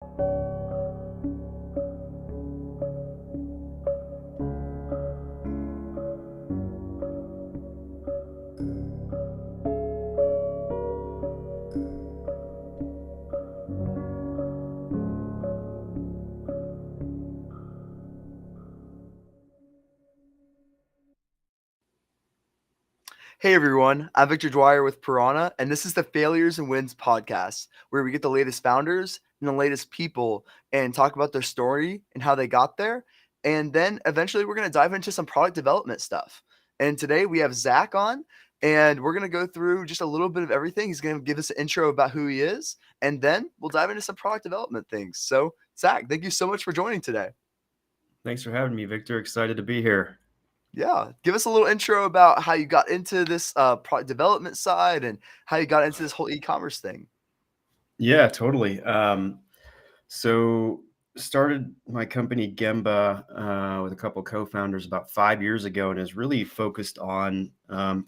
Hey everyone, I'm Victor Dwyer with Piranha, and this is the Failures and Wins podcast, where we get the latest founders and the latest people and talk about their story and how they got there. And then eventually we're going to dive into some product development stuff. And today we have Zack on, and we're going to go through just a little bit of everything. He's going to give us an intro about who he is, and then we'll dive into some product development things. So, Zack, thank you so much for joining today. Thanks for having me, Victor. Excited to be here. Yeah, give us a little intro about how you got into this product development side and how you got into this whole e-commerce thing. Yeah, totally. So started my company Gembah with a couple co-founders about 5 years ago, and is really focused on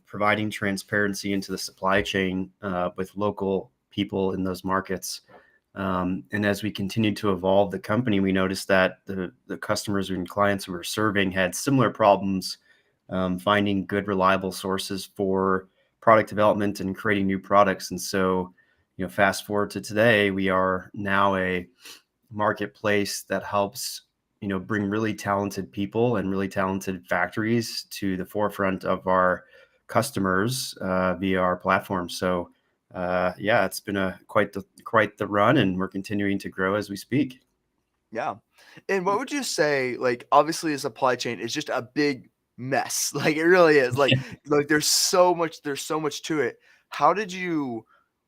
providing transparency into the supply chain with local people in those markets. And as we continued to evolve the company, we noticed that the customers and clients we were serving had similar problems finding good, reliable sources for product development and creating new products. And so, fast forward to today, we are now a marketplace that helps, bring really talented people and really talented factories to the forefront of our customers via our platform. So, yeah, it's been quite the run, and we're continuing to grow as we speak. Yeah. And what would you say, like, obviously, the supply chain is just a big mess. Like, it really is. Like there's so much to it. How did you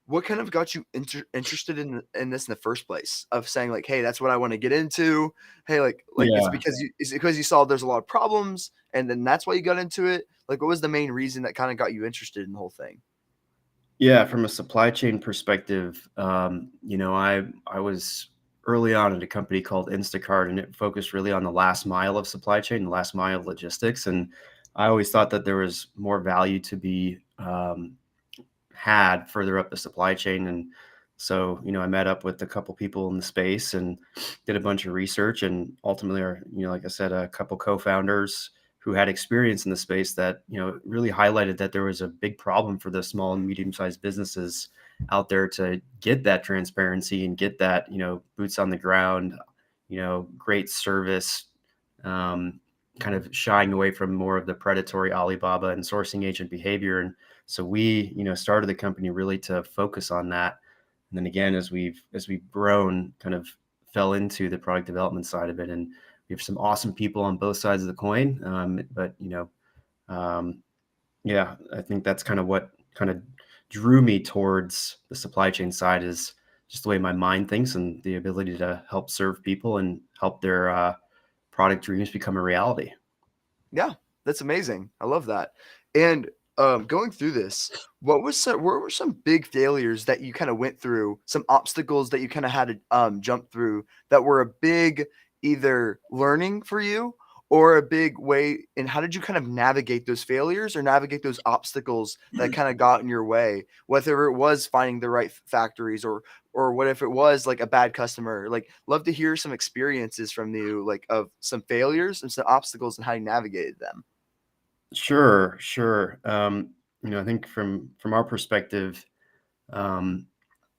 what kind of got you interested in this in the first place? Of saying like, "Hey, that's what I want to get into." Hey, like Yeah. is it because you saw there's a lot of problems and then that's why you got into it? Like, what was the main reason that kind of got you interested in the whole thing? Yeah, from a supply chain perspective, I was early on at a company called Instacart, and it focused really on the last mile of supply chain, the last mile of logistics. And I always thought that there was more value to be had further up the supply chain. And so, I met up with a couple people in the space and did a bunch of research, and ultimately, like I said, a couple co-founders who had experience in the space that, really highlighted that there was a big problem for the small and medium-sized businesses out there to get that transparency and get that, boots on the ground, great service, um, kind of shying away from more of the predatory Alibaba and sourcing agent behavior. And so we, started the company really to focus on that. And then again, as we've grown, kind of fell into the product development side of it. And we have some awesome people on both sides of the coin. But um, yeah, I think that's kind of what kind of drew me towards the supply chain side, is just the way my mind thinks and the ability to help serve people and help their product dreams become a reality. Yeah, that's amazing. I love that. And going through this, what were some big failures that you kind of went through, some obstacles that you kind of had to jump through that were a big either learning for you or a big way, and how did you kind of navigate those failures or navigate those obstacles that kind of got in your way, whether it was finding the right factories or what if it was like a bad customer? Like, love to hear some experiences from you, like of some failures and some obstacles and how you navigated them. Sure, sure. I think from our perspective, um,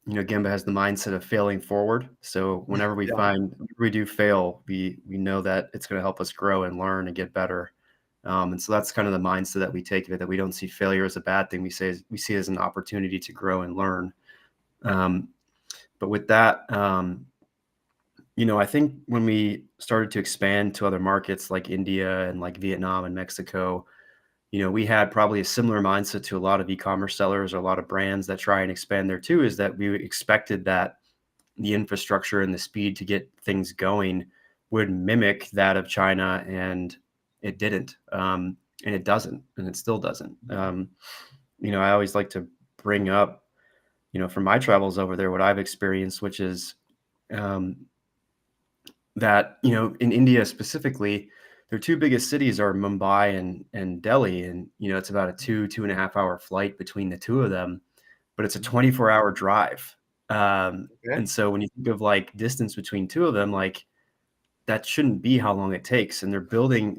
Gamba has the mindset of failing forward. So whenever we Yeah. find we do fail, we know that it's going to help us grow and learn and get better. And so that's kind of the mindset that we take of it. That we don't see failure as a bad thing. We see it as an opportunity to grow and learn. Um, but with that, I think when we started to expand to other markets like India and like Vietnam and Mexico, we had probably a similar mindset to a lot of e-commerce sellers or a lot of brands that try and expand there too, is that we expected that the infrastructure and the speed to get things going would mimic that of China, and it didn't. And it doesn't, and it still doesn't. I always like to bring up, from my travels over there, what I've experienced, which is um, that, in India specifically, their two biggest cities are Mumbai and Delhi. And, it's about a 2.5 hour flight between the two of them, but it's a 24-hour drive. Okay. And so when you think of like distance between two of them, like that shouldn't be how long it takes. And they're building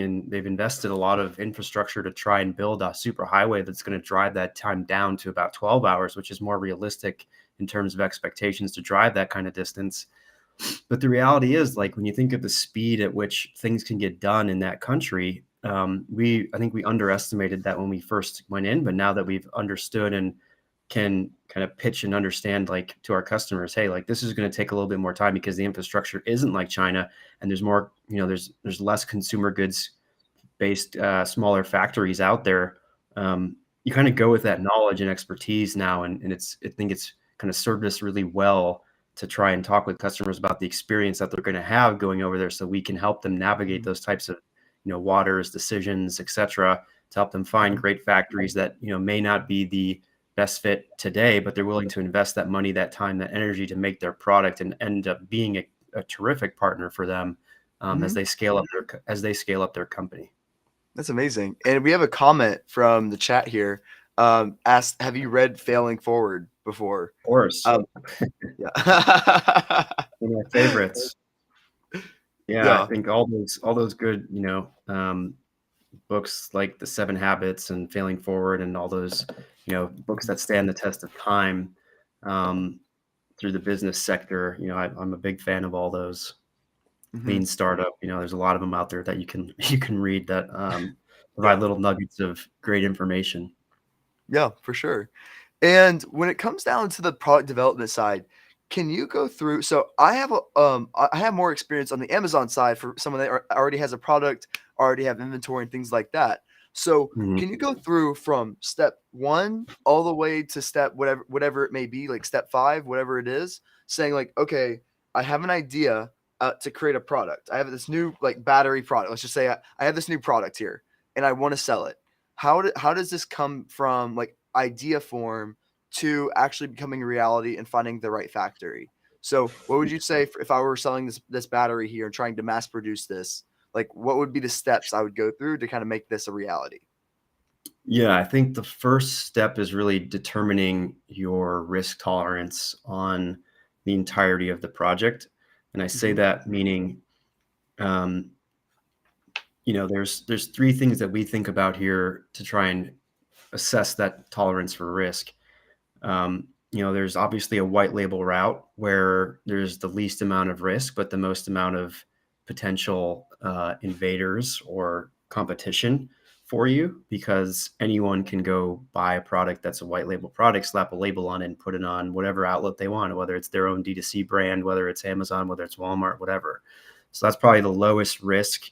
and they've invested a lot of infrastructure to try and build a super highway that's going to drive that time down to about 12 hours, which is more realistic in terms of expectations to drive that kind of distance. But the reality is, like, when you think of the speed at which things can get done in that country, I think we underestimated that when we first went in, but now that we've understood and can kind of pitch and understand, like, to our customers, hey, like, this is going to take a little bit more time because the infrastructure isn't like China, and there's more, there's less consumer goods based smaller factories out there. You kind of go with that knowledge and expertise now, and I think it's kind of served us really well to try and talk with customers about the experience that they're going to have going over there, so we can help them navigate Mhm. those types of waters, decisions, etc., to help them find Mhm. great factories that may not be the best fit today, but they're willing to invest that money, that time, that energy to make their product and end up being a terrific partner for them as Mhm. they scale up their company. That's amazing. And we have a comment from the chat here. Asked, "Have you read Failing Forward before?" Of course. Um, yeah. One of my favorites. Yeah, I Yeah. think all those good, books like The 7 Habits and Failing Forward and all those, books Mhm. that stand the test of time, um, through the business sector. I'm a big fan of all those. Mhm. Lean Startup, there's a lot of them out there that you can you can read that, provide Yeah. little nuggets of great information. Yeah, for sure. And when it comes down to the product development side, can you go through so I have more experience on the Amazon side for someone that already has a product, already have inventory and things like that. So, Mhm. can you go through from step 1 all the way to step whatever it may be, like step 5, whatever it is, saying like, "Okay, I have an idea to create a product. I have this new like battery product. Let's just say I have this new product here and I want to sell it. How does this come from like idea form to actually becoming a reality and finding the right factory? So, what would you say if I were selling this battery here and trying to mass produce this? Like, what would be the steps I would go through to kind of make this a reality? Yeah, I think the first step is really determining your risk tolerance on the entirety of the project. And I say Mhm, that meaning, um, there's three things that we think about here to try and assess that tolerance for risk. There's obviously a white label route where there's the least amount of risk, but the most amount of potential invaders or competition for you, because anyone can go buy a product that's a white label product, slap a label on it, and put it on whatever outlet they want, whether it's their own D2C brand, whether it's Amazon, whether it's Walmart, whatever. So that's probably the lowest risk,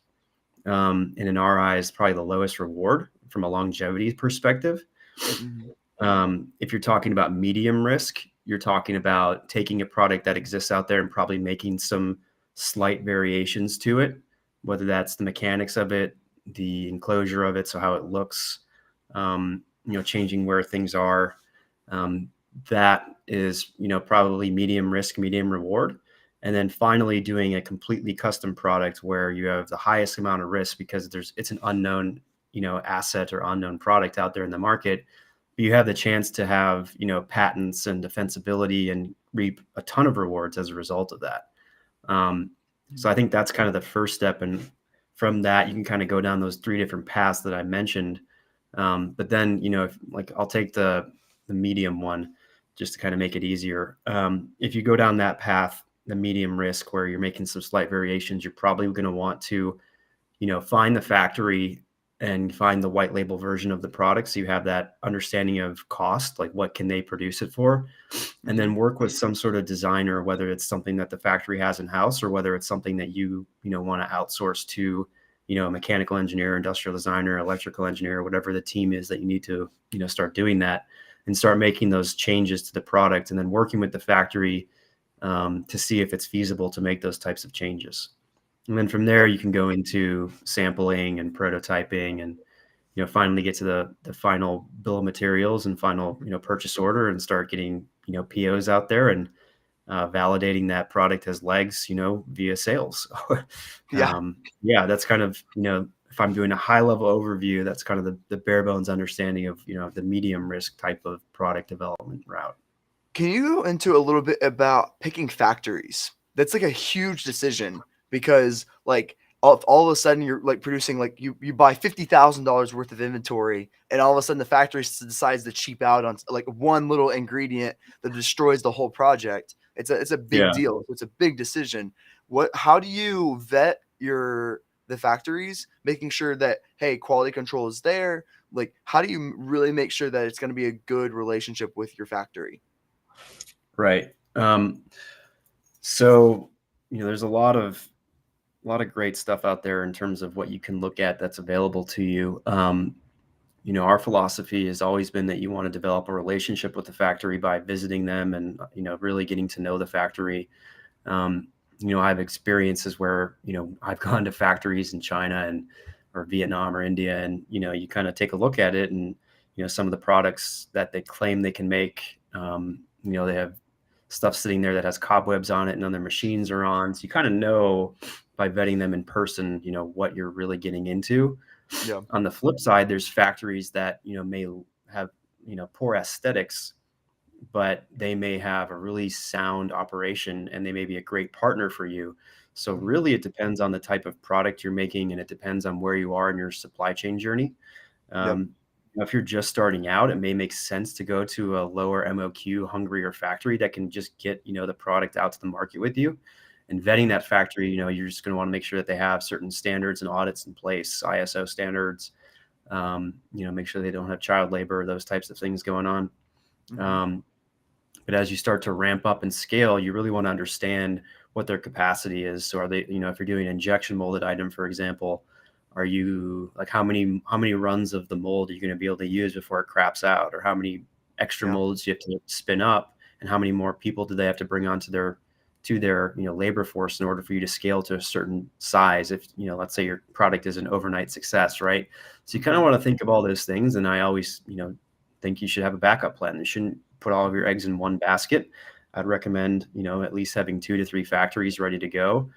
and in our eyes, probably the lowest reward from a longevity perspective. mhm, If you're talking about medium risk, you're talking about taking a product that exists out there and probably making some slight variations to it, whether that's the mechanics of it, the enclosure of it, so how it looks, changing where things are. Um, that is, probably medium risk, medium reward. And then finally doing a completely custom product where you have the highest amount of risk because it's an unknown, asset or unknown product out there in the market. You have the chance to have, patents and defensibility and reap a ton of rewards as a result of that. Um, so mhm. I think that's kind of the first step. And from that, you can kind of go down those three different paths that I mentioned. But then, if, like, I'll take the medium one just to kind of make it easier. If you go down that path, the medium risk where you're making some slight variations, you're probably going to want to, find the factory and find the white label version of the product, so you have that understanding of cost, like what can they produce it for, and then Mhm, work with some sort of designer, whether it's something that the factory has in house or whether it's something that you want to outsource to, a mechanical engineer, industrial designer, electrical engineer, whatever the team is that you need to, start doing that and start making those changes to the product, and then working with the factory, to see if it's feasible to make those types of changes. And then from yeah, there, you can go into sampling and prototyping and, finally get to the final bill of materials and final, purchase order, and start getting, POs out there and validating that product has legs, via sales. yeah. Yeah, that's kind of, if I'm doing a high level overview, that's kind of the bare bones understanding of, the medium risk type of product development route. Can you go into a little bit about picking factories? That's like a huge decision because like all of a sudden you're like producing like you buy $50,000 worth of inventory and all of a sudden the factory decides to cheap out on like one little ingredient that destroys the whole project. It's a big Yeah. deal. It's a big decision. How do you vet the factories, making sure that hey, quality control is there? Like how do you really make sure that it's going to be a good relationship with your factory? Right. So, there's a lot of great stuff out there in terms of what you can look at that's available to you. Our philosophy has always been that you want to develop a relationship with the factory by visiting them and, really getting to know the factory. Um, I have experiences where, I've gone to factories in China and or Vietnam or India, and, you kind of take a look at it and, some of the products that they claim they can make, they have stuff sitting there that has cobwebs on it and other machines are on. So you kind of know by vetting them in person, what you're really getting into. Yeah. On the flip side, there's factories that, may have, poor aesthetics, but they may have a really sound operation and they may be a great partner for you. So Mhm. really it depends on the type of product you're making and it depends on where you are in your supply chain journey. Yep. Um, if you're just starting out, it may make sense to go to a lower MOQ, hungrier factory that can just get, the product out to the market with you. And vetting Mhm. that factory, you're just going to want to make sure that they have certain standards and audits in place, ISO standards, make sure they don't have child labor, those types of things going on. Mhm. Um, but as you start to ramp up and scale, you really want to understand what their capacity is. So are they, if you're doing an injection molded item, for example, are you like how many runs of the mold are you going to be able to use before it craps out? Or how many extra Yeah. molds you have to spin up? And how many more people do they have to bring onto their labor force in order for you to scale to a certain size? If, let's say your product is an overnight success, right? So you kind of Mhm. want to think of all those things. And I always, think you should have a backup plan. You shouldn't put all of your eggs in one basket. I'd recommend, at least having 2 to 3 factories ready to go.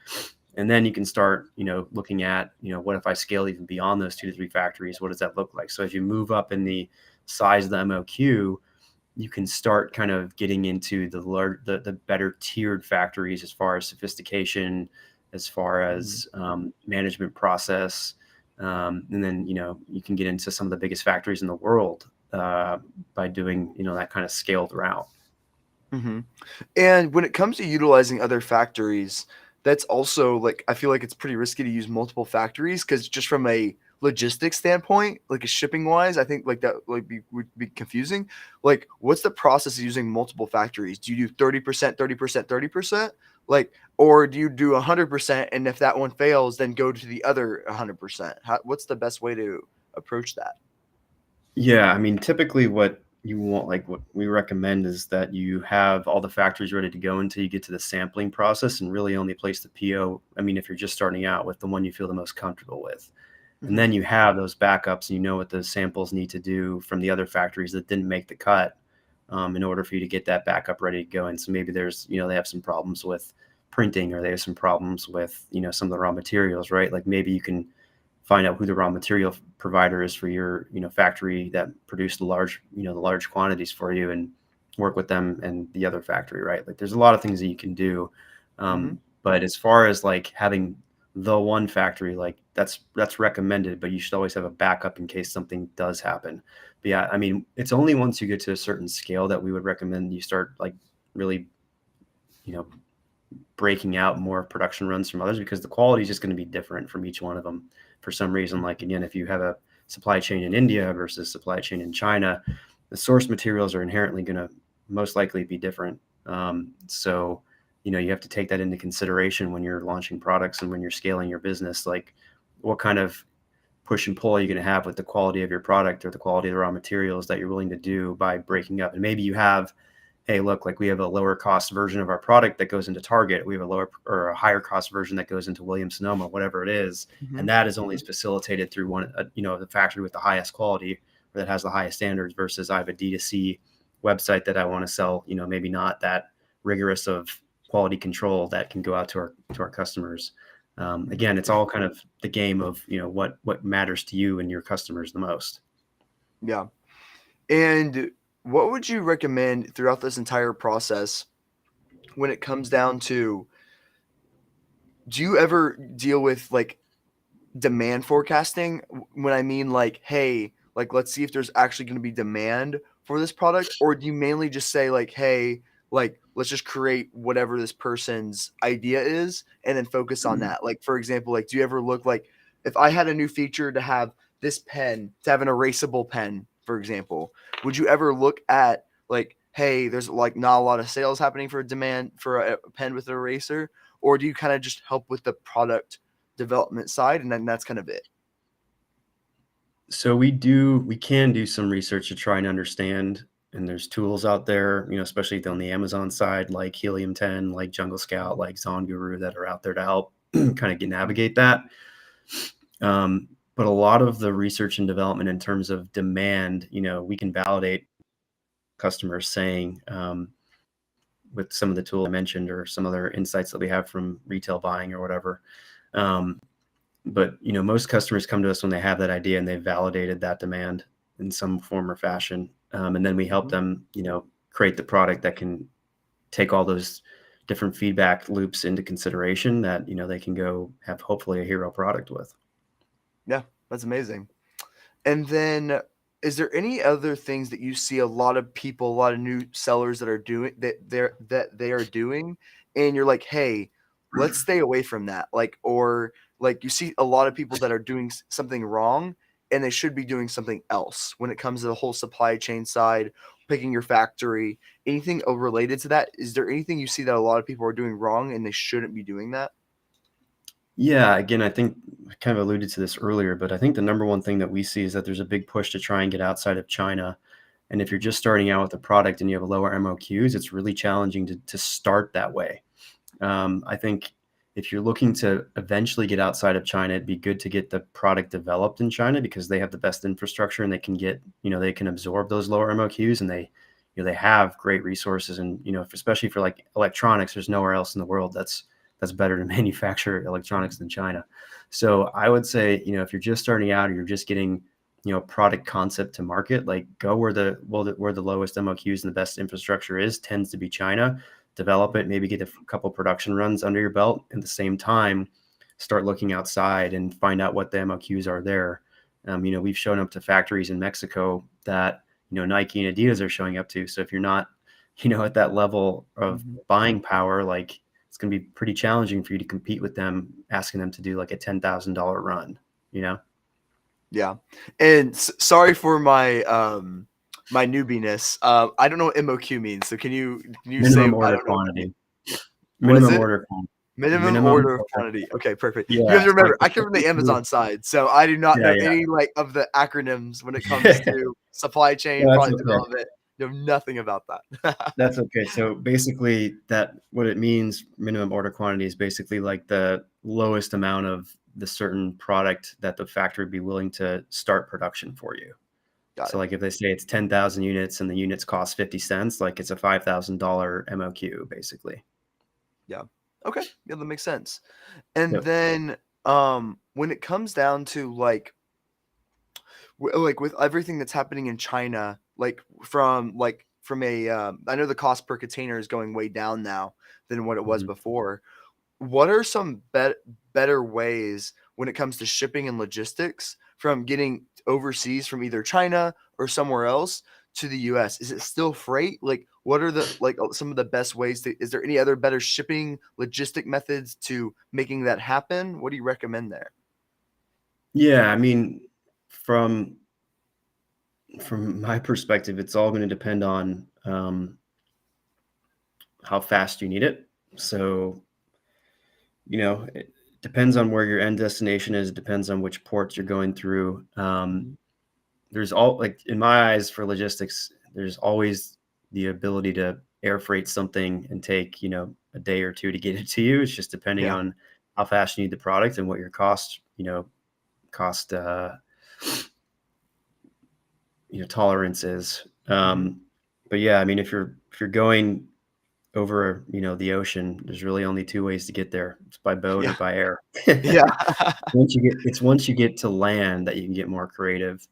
And then you can start, looking at, what if I scale even beyond those 2 to 3 factories? What does that look like? So as you move up in the size of the MOQ, you can start kind of getting into the better tiered factories as far as sophistication, as far Mhm. as management process, and then you can get into some of the biggest factories in the world by doing that kind of scaled route. Mhm. And when it comes to utilizing other factories, that's also like I feel like it's pretty risky to use multiple factories because just from a logistics standpoint, like a shipping wise, I think like that would be confusing. Like, what's the process of using multiple factories? Do you do 30%, 30%, 30%? Like, or do you do 100%? And if that one fails, then go to the other 100%? What's the best way to approach that? Yeah, I mean, typically what you want, like what we recommend is that you have all the factories ready to go until you get to the sampling process and really only place the PO. I mean, if you're just starting out with the one you feel the most comfortable with. And Mhm. then you have those backups and you know what those samples need to do from the other factories that didn't make the cut in order for you to get that backup ready to go. And so maybe there's, they have some problems with printing or they have some problems with, some of the raw materials, right? Like maybe you can find out who the raw material provider is for your, factory that produced the large quantities for you and work with them and the other factory, right? Like there's a lot of things that you can do. Mhm. But as far as like having the one factory, like that's recommended, but you should always have a backup in case something does happen. But yeah, I mean, it's only once you get to a certain scale that we would recommend you start like really, you know, breaking out more production runs from others because the quality is just going to be different from each one of them for some reason. Like again, if you have a supply chain in India versus supply chain in China, the source materials are inherently going to most likely be different. So you have to take that into consideration when you're launching products and when you're scaling your business. Like what kind of push and pull are you going to have with the quality of your product or the quality of the raw materials that you're willing to do by breaking up? And maybe you have, hey, look, like we have a lower cost version of our product that goes into Target. We have a lower or a higher cost version that goes into Williams Sonoma, whatever it is. And Mhm. that is only facilitated through the factory with the highest quality or that has the highest standards versus I have a D2C website that I want to sell, maybe not that rigorous of quality control that can go out to our customers. Mhm. Again, it's all kind of the game of, what matters to you and your customers the most. Yeah. And what would you recommend throughout this entire process when it comes down to, do you ever deal with like demand forecasting? When I mean like, hey, like let's see if there's actually going to be demand for this product, or do you mainly just say like, hey, like let's just create whatever this person's idea is and then focus on that? Like for example, like do you ever look like, if I had a new feature to have this pen, to have an erasable pen, for example, would you ever look at like, hey, there's like not a lot of sales happening for a demand for a pen with an eraser, or do you kind of just help with the product development side, and then that's kind of it? So we can do some research to try and understand, and there's tools out there, especially on the Amazon side, like Helium 10, like Jungle Scout, like Zon Guru, that are out there to help kind of navigate that. But a lot of the research and development in terms of demand, we can validate customers saying, with some of the tools I mentioned or some other insights that we have from retail buying or whatever. But most customers come to us when they have that idea and they've validated that demand in some form or fashion, and then we help Mhm. them, create the product that can take all those different feedback loops into consideration, that they can go have hopefully a hero product with. Yeah, that's amazing. And then is there any other things that you see a lot of people, a lot of new sellers that are doing, that they are doing, and you're like, "Hey, let's stay away from that." Like, or like you see a lot of people that are doing something wrong and they should be doing something else when it comes to the whole supply chain side, picking your factory, anything related to that. Is there anything you see that a lot of people are doing wrong and they shouldn't be doing that? Yeah, again, I think I kind of alluded to this earlier, but I think the number one thing that we see is that there's a big push to try and get outside of China. And if you're just starting out with a product and you have lower MOQs, it's really challenging to start that way. I think if you're looking to eventually get outside of China, it'd be good to get the product developed in China, because they have the best infrastructure and they can get, they can absorb those lower MOQs, and they have great resources. And, especially for like electronics, there's nowhere else in the world that's better to manufacture electronics than China. So I would say, if you're just starting out or you're just getting, product concept to market, like go where the lowest MOQs and the best infrastructure is, tends to be China. Develop it, maybe get a couple production runs under your belt. At the same time, start looking outside and find out what the MOQs are there. We've shown up to factories in Mexico that, Nike and Adidas are showing up to. So if you're not, at that level of Mhm. buying power, like it's going to be pretty challenging for you to compete with them, asking them to do like a $10,000 run, you know? Yeah, and sorry for my my newbiness. I don't know what MOQ means, so can you say Minimum I order don't know what that means? quantity. What is Minimum it? order quantity. Minimum Minimum order of order. quantity. Okay, perfect. You have Yeah. to Like remember, I come from the Amazon side, so I do not yeah, know any like of the acronyms when it comes yeah. to supply chain, No, that's product okay. development. Know nothing about that. That's okay. So basically, that what it means, minimum order quantity, is basically like the lowest amount of the certain product that the factory would be willing to start production for you. Got So it. like if they say it's 10,000 units and the units cost 50 cents, like it's a $5,000 MOQ basically. Yeah. Okay. Yeah, that makes sense. And Yep. then when it comes down to like with everything that's happening in China, like from a, I know the cost per container is going way down now than what it was Mhm. before. What are some better ways when it comes to shipping and logistics from getting overseas from either China or somewhere else to the US? Is it still freight? Like, what are the like some of the best ways to? Is there any other better shipping logistic methods to making that happen? What do you recommend there? Yeah, I mean, from my perspective, it's all going to depend on how fast you need it. So, it depends on where your end destination is. It depends on which ports you're going through. Mhm. There's all like in my eyes for logistics, there's always the ability to air freight something and take, a day or two to get it to you. It's just depending Yeah. on how fast you need the product and what your cost, tolerance is. Mhm. But yeah, I mean, if you're going over, the ocean, there's really only two ways to get there. It's by boat or Yeah. by air. Yeah. Once you get to land that you can get more creative.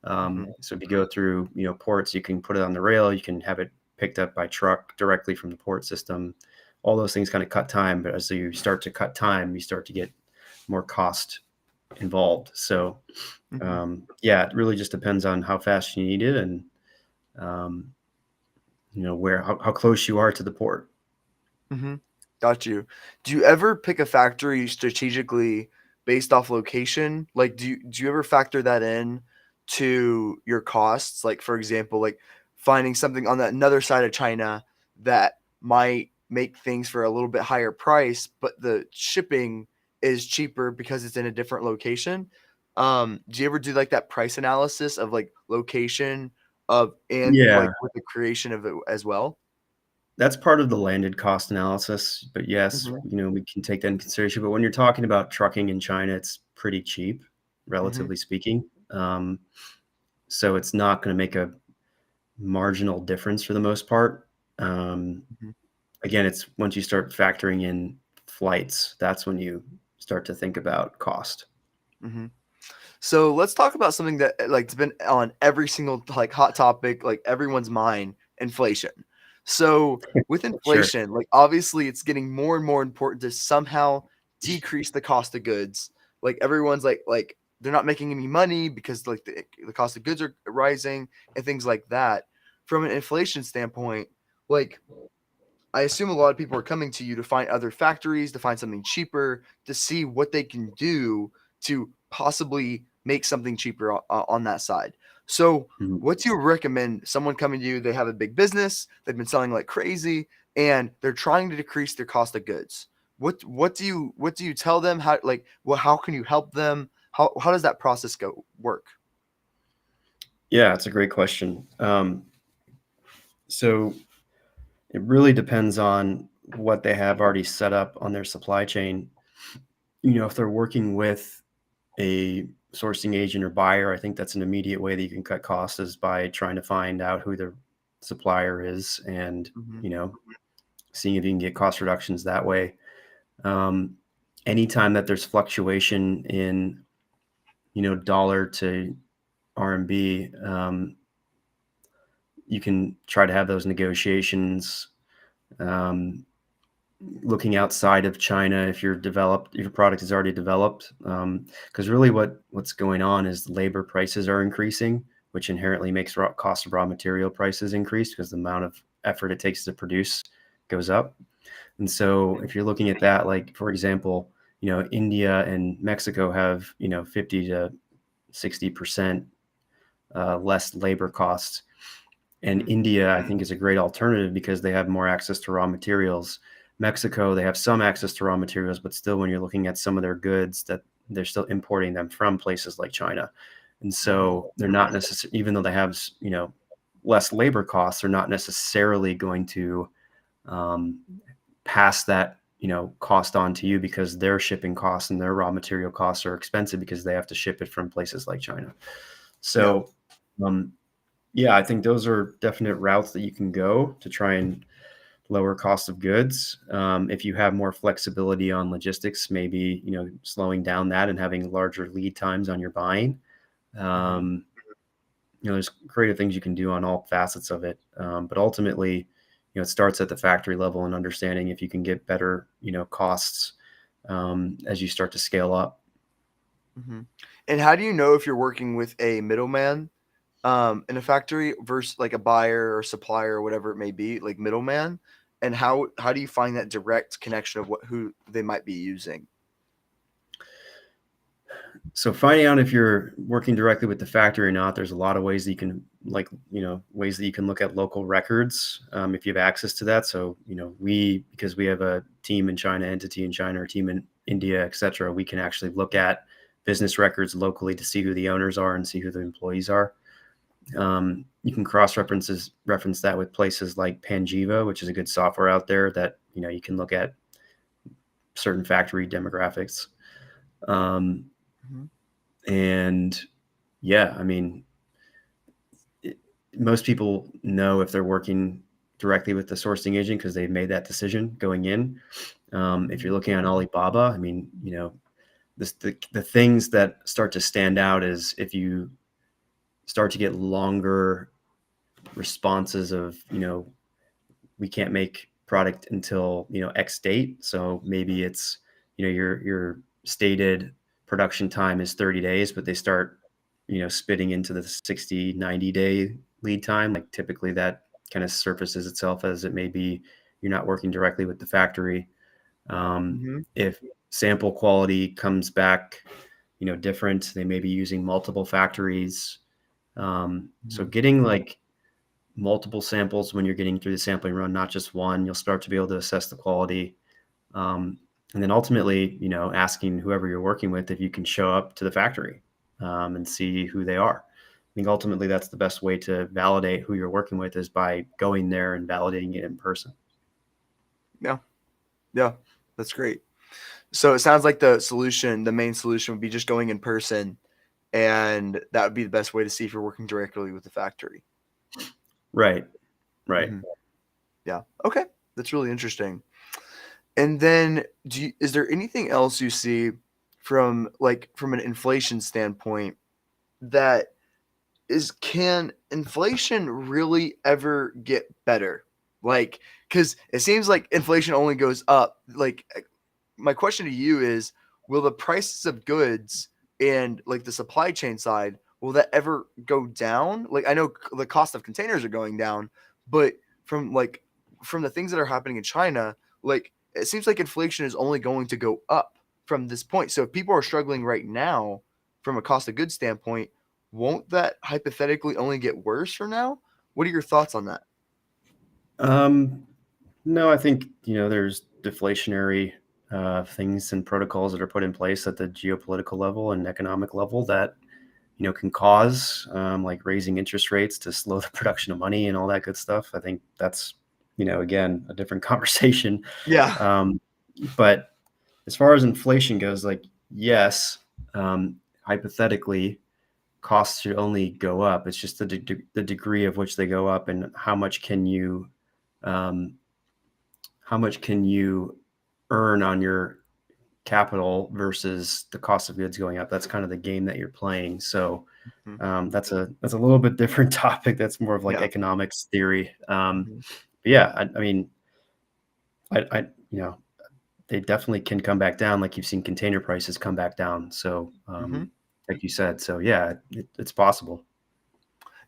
Mhm. So if you go through, ports, you can put it on the rail, you can have it picked up by truck directly from the port system. All those things kind of cut time, but as you start to cut time, you start to get more cost involved. So Mhm. yeah, it really just depends on how fast you need it and um, how close you are to the port. Mhm. Got you. Do you ever pick a factory strategically based off location? Like, do you ever factor that in to your costs? Like, for example, like finding something on that another side of China that might make things for a little bit higher price, but the shipping is cheaper because it's in a different location. Do you ever do like that price analysis of like location of and like Yeah, with the creation of it as well? that's part of the landed cost analysis. But yes, Mhm. we can take that in consideration. But when you're talking about trucking in China, it's pretty cheap, Mhm. relatively speaking. So it's not going to make a marginal difference for the most part. Um, Mhm. Again, it's once you start factoring in flights, that's when you start to think about cost. Mhm. So let's talk about something that like it's been on every single like hot topic, like everyone's mind, inflation. So with Sure. inflation, like obviously it's getting more and more important to somehow decrease the cost of goods. Like everyone's like they're not making any money because like the cost of goods are rising and things like that. From an inflation standpoint, like I assume a lot of people are coming to you to find other factories, to find something cheaper, to see what they can do to possibly make something cheaper on that side. So, Mhm. what do you recommend someone coming to you? They have a big business, they've been selling like crazy, and they're trying to decrease their cost of goods. What do you tell them? How like well, how can you help them? How does that process go work? Yeah, it's a great question. So it really depends on what they have already set up on their supply chain. If they're working with a sourcing agent or buyer, I think that's an immediate way that you can cut costs is by trying to find out who their supplier is and, Mhm. you know, seeing if you can get cost reductions that way. Um, Anytime that there's fluctuation in, dollar to RMB, you can try to have those negotiations. Um, Looking outside of China, if if your product is already developed, because really what's going on is labor prices are increasing, which inherently makes cost of raw material prices increase because the amount of effort it takes to produce goes up. And so if you're looking at that, like for example, India and Mexico have 50 to 60% less labor costs. And Mhm. India, I think, is a great alternative because they have more access to raw materials. Mexico, they have some access to raw materials, but still, when you're looking at some of their goods, that they're still importing them from places like China, and Mhm. so they're not necessarily, even though they have less labor costs, they're not necessarily going to um, pass that cost on to you because their shipping costs and their raw material costs are expensive because they have to ship it from places like China. Yeah. So um, yeah, I think those are definite routes that you can go to try and lower cost of goods. If you have more flexibility on logistics, maybe slowing down that and having larger lead times on your buying. Mhm. Um, there's creative things you can do on all facets of it, but ultimately, it starts at the factory level and understanding if you can get better, costs as you start to scale up. Mhm. And how do you know if you're working with a middleman, in a factory versus like a buyer or supplier or whatever it may be, like middleman? And how do you find that direct connection of who they might be using? So finding out if you're working directly with the factory or not, there's a lot of ways that you can ways that you can look at local records if you have access to that. So because we have a team in China, entity in China, or team in India, etc., we can actually look at business records locally to see who the owners are and see who the employees are. You can reference that with places like Panjiva, which is a good software out there that you can look at certain factory demographics. Um, Mhm. and yeah, I mean, it, most people know if they're working directly with the sourcing agent because they've made that decision going in. If Mhm. you're looking at Alibaba, I mean, the things that start to stand out is if you start to get longer responses of, we can't make product until, X date. So maybe it's, your stated production time is 30 days, but they start, spitting into the 60, 90-day lead time. Like typically that kind of surfaces itself as it may be you're not working directly with the factory. Mhm. If sample quality comes back, different, they may be using multiple factories. So Mhm. getting like multiple samples when you're getting through the sampling run, not just one, you'll start to be able to assess the quality. Um, and then ultimately, asking whoever you're working with if you can show up to the factory and see who they are. I think ultimately that's the best way to validate who you're working with is by going there and validating it in person. Yeah. Yeah. That's great. So it sounds like the main solution would be just going in person, and that would be the best way to see if you're working directly with the factory. Right. Right. Mhm. Yeah. Okay. That's really interesting. And then is there anything else you see from an inflation standpoint that can inflation really ever get better? Like, because it seems like inflation only goes up. Like, my question to you is, will the prices of goods and like the supply chain side, will that ever go down? Like, I know the cost of containers are going down, but from like from the things that are happening in China, like it seems like inflation is only going to go up from this point. So if people are struggling right now from a cost of goods standpoint, won't that hypothetically only get worse from now? What are your thoughts on that? Um, no, I think, there's deflationary things and protocols that are put in place at the geopolitical level and economic level that, can cause like raising interest rates to slow the production of money and all that good stuff. I think that's, again, a different conversation. Yeah. Um, but as far as inflation goes, like, yes, hypothetically, costs should only go up. It's just the degree of which they go up and um, how much can you earn on your capital versus the cost of goods going up. That's kind of the game that you're playing. So Mhm. that's a little bit different topic. That's more of like Yeah. economics theory. Mhm. But yeah, I mean, I you know they definitely can come back down. Like you've seen container prices come back down. So Mhm. like you said, so yeah, it's possible.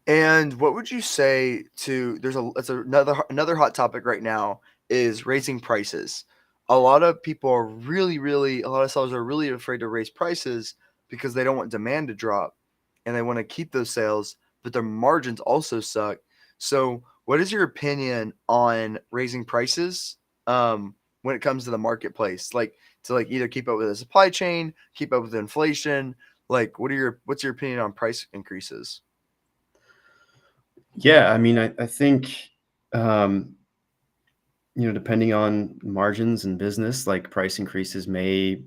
And what would you say to there's a it's another hot topic right now is raising prices. A lot of sellers are really afraid to raise prices because they don't want demand to drop and they want to keep those sales, but their margins also suck. So, what is your opinion on raising prices when it comes to the marketplace? Like to like either keep up with the supply chain, keep up with inflation. Like, what's your opinion on price increases? Yeah, I mean, I think um, depending on margins and business, like price increases may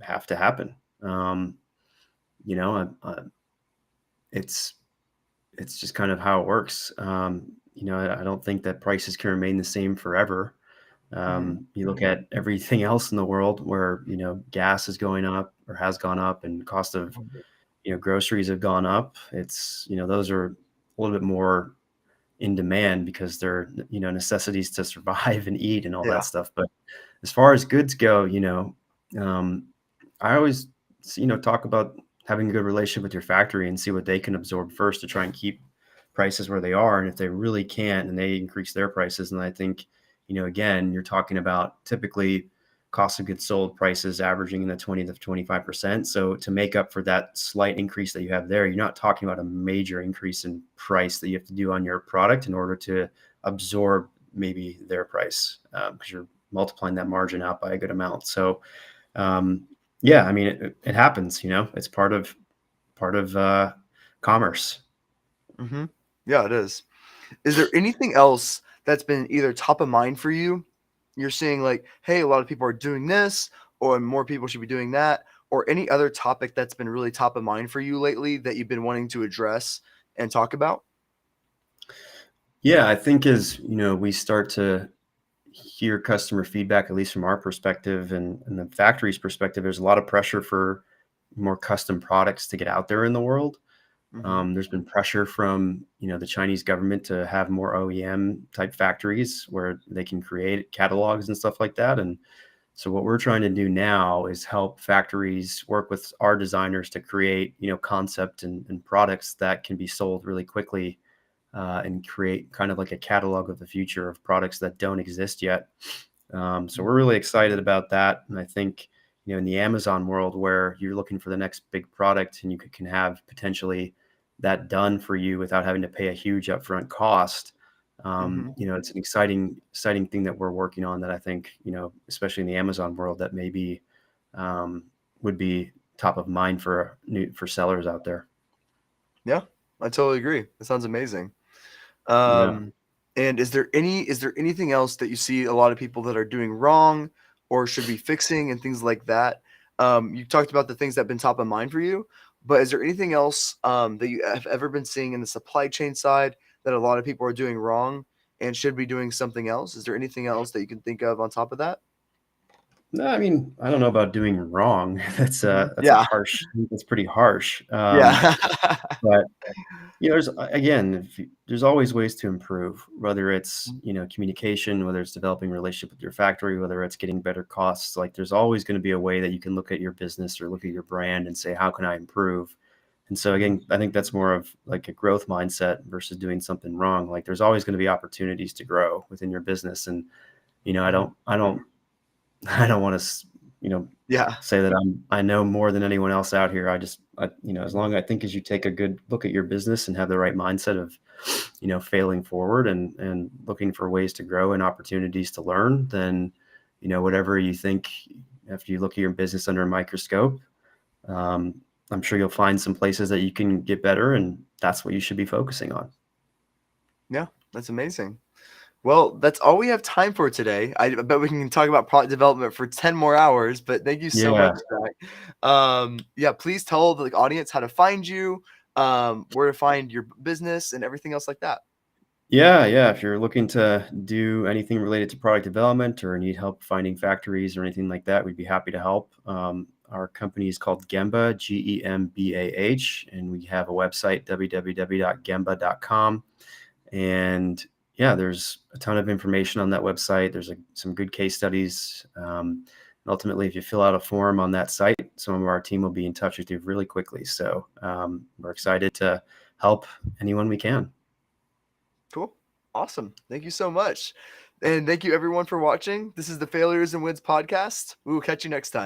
have to happen. Um, you know, it's it's just kind of how it works. I don't think that prices can remain the same forever. Mhm. You look at everything else in the world where gas is going up or has gone up, and cost of Mhm. groceries have gone up. It's those are a little bit more in demand because they're necessities to survive and eat and all that Yeah. stuff. But as far as goods go, um, I always talk about having a good relationship with your factory and see what they can absorb first to try and keep prices where they are. And if they really can't and they increase their prices, and I think again, you're talking about typically cost of goods sold prices averaging in the 20 to 25%. So to make up for that slight increase that you have there, you're not talking about a major increase in price that you have to do on your product in order to absorb maybe their price, because you're multiplying that margin out by a good amount. So yeah, I mean, it happens. It's part of commerce. Mhm. Yeah, it is. Is there anything else that's been either top of mind for you? You're seeing like, "Hey, a lot of people are doing this," or "More people should be doing that," or any other topic that's been really top of mind for you lately that you've been wanting to address and talk about? Yeah, I think as we start to hear customer feedback, at least from our perspective and the factory's perspective, there's a lot of pressure for more custom products to get out there in the world. Mhm. There's been pressure from, the Chinese government to have more OEM type factories where they can create catalogs and stuff like that. And so what we're trying to do now is help factories work with our designers to create, concept and products that can be sold really quickly, and create kind of like a catalog of the future of products that don't exist yet. So we're really excited about that. And I think, in the Amazon world where you're looking for the next big product and you can have potentially that done for you without having to pay a huge upfront cost. Mhm. It's an exciting thing that we're working on that I think, especially in the Amazon world, that maybe um, would be top of mind for sellers out there. Yeah, I totally agree. That sounds amazing. Yeah. Um, and is there anything else that you see a lot of people that are doing wrong or should be fixing and things like that? You talked about the things that have been top of mind for you, but is there anything else that you have ever been seeing in the supply chain side that a lot of people are doing wrong and should be doing something else? Is there anything else that you can think of on top of that? No, I mean, I don't know about doing wrong. Mhm. That's a Yeah. harsh. That's pretty harsh. Yeah. But there's again, there's always ways to improve. Whether it's Mhm. communication, whether it's developing a relationship with your factory, whether it's getting better costs. Like there's always going to be a way that you can look at your business or look at your brand and say, how can I improve? And so Mhm. again, I think that's more of like a growth mindset versus doing something wrong. Like there's always going to be opportunities to grow within your business, and Mhm. I don't I don't want to, Yeah. say that I know more than anyone else out here. As long as I think as you take a good look at your business and have the right mindset of, failing forward and looking for ways to grow and opportunities to learn, then, whatever you think after you look at your business under a microscope, um, I'm sure you'll find some places that you can get better, and that's what you should be focusing on. Yeah, that's amazing. Well, that's all we have time for today. I bet we can talk about product development for 10 more hours, but thank you so much, Yeah. Zach. Yeah, please tell the audience how to find you, where to find your business and everything else like that. Yeah, yeah. If you're looking to do anything related to product development or need help finding factories or anything like that, we'd be happy to help. Our company is called Gembah, Gembah, and we have a website, www.gembah.com. And yeah, there's a ton of information on that website. There's some good case studies. And ultimately, if you fill out a form on that site, some of our team will be in touch with you really quickly. So we're excited to help anyone we can. Cool. Awesome. Thank you so much. And thank you everyone for watching. This is the Failures and Wins podcast. We will catch you next time.